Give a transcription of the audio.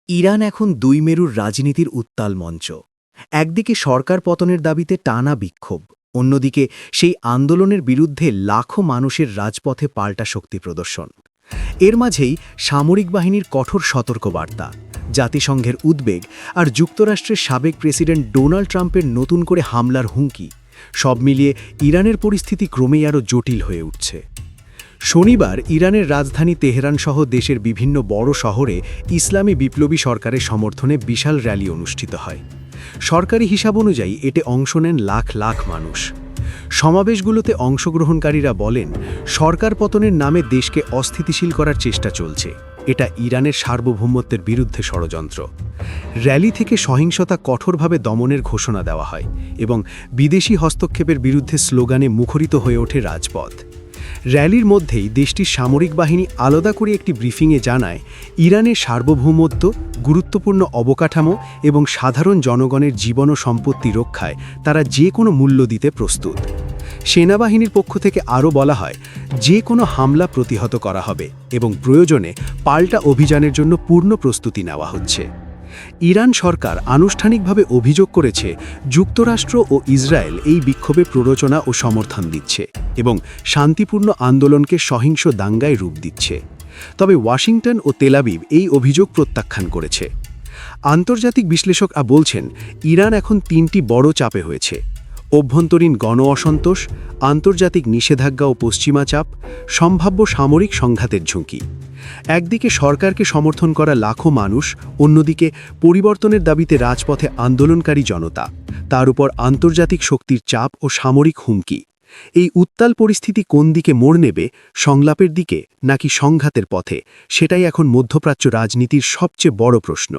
Iran এখন দুই মেরুর রাজনীতির উত্তাল মঞ্চ। একদিকে সরকার পতনের দাবিতে টানা বিক্ষোভ, অন্যদিকে সেই আন্দোলনের বিরুদ্ধে লাখো মানুষের রাজপথে পাল্টা শক্তি প্রদর্শন। এর মাঝেই সামরিক বাহিনীর কঠোর সতর্কবার্তা, জাতিসংঘের উদ্বেগ আর যুক্তরাষ্ট্রের সাবেক প্রেসিডেন্ট ডোনাল্ড ট্রাম্পের নতুন করে হামলার হুমকি, সব মিলিয়ে ইরানের পরিস্থিতি ক্রমেই আরও জটিল হয়ে উঠছে। শনিবার ইরানের রাজধানী তেহরান সহ দেশের বিভিন্ন বড় শহরে ইসলামী বিপ্লবী সরকারের সমর্থনে বিশাল র্যালি অনুষ্ঠিত হয়। সরকারি হিসাব অনুযায়ী এতে অংশ নেন লাখ লাখ মানুষ। সমাবেশগুলোতে অংশগ্রহণকারীরা বলেন, সরকার পতনের নামে দেশকে অস্থিতিশীল করার চেষ্টা চলছে, এটা ইরানের সার্বভৌমত্বের বিরুদ্ধে ষড়যন্ত্র। র্যালি থেকে সহিংসতা কঠোরভাবে দমনের ঘোষণা দেওয়া হয় এবং বিদেশি হস্তক্ষেপের বিরুদ্ধে স্লোগানে মুখরিত হয়ে ওঠে রাজপথ। র্যালির মধ্যেই দেশটির সামরিক বাহিনী আলাদা করে একটি ব্রিফিংয়ে জানায়, ইরানের সার্বভৌমত্ব, গুরুত্বপূর্ণ অবকাঠামো এবং সাধারণ জনগণের জীবন ও সম্পত্তি রক্ষায় তারা যে কোনো মূল্য দিতে প্রস্তুত। সেনাবাহিনীর পক্ষ থেকে আরও বলা হয়, যে কোনো হামলা প্রতিহত করা হবে এবং প্রয়োজনে পাল্টা অভিযানের জন্য পূর্ণ প্রস্তুতি নেওয়া হচ্ছে। ইরান সরকার আনুষ্ঠানিকভাবে অভিযোগ করেছে, যুক্তরাষ্ট্র ও ইসরায়েল এই বিক্ষোভে প্ররোচনা ও সমর্থন দিচ্ছে এবং শান্তিপূর্ণ আন্দোলনকে সহিংস দাঙ্গায় রূপ দিচ্ছে। তবে ওয়াশিংটন ও তেল আবিব এই অভিযোগ প্রত্যাখ্যান করেছে। আন্তর্জাতিক বিশ্লেষকরা বলছেন, ইরান এখন তিনটি বড় চাপে হয়েছে: অভ্যন্তরীণ গণ অসন্তোষ, আন্তর্জাতিক নিষেধাজ্ঞা ও পশ্চিমা চাপ, সম্ভাব্য সামরিক সংঘাতের ঝুঁকি। একদিকে সরকারকে সমর্থন করা লাখো মানুষ, অন্যদিকে পরিবর্তনের দাবিতে রাজপথে আন্দোলনকারী জনতা, তার উপর আন্তর্জাতিক শক্তির চাপ ও সামরিক হুমকি। এই উত্তাল পরিস্থিতি কোন দিকে মোড় নেবে, সংলাপের দিকে নাকি সংঘাতের পথে, সেটাই এখন মধ্যপ্রাচ্য রাজনীতির সবচেয়ে বড় প্রশ্ন।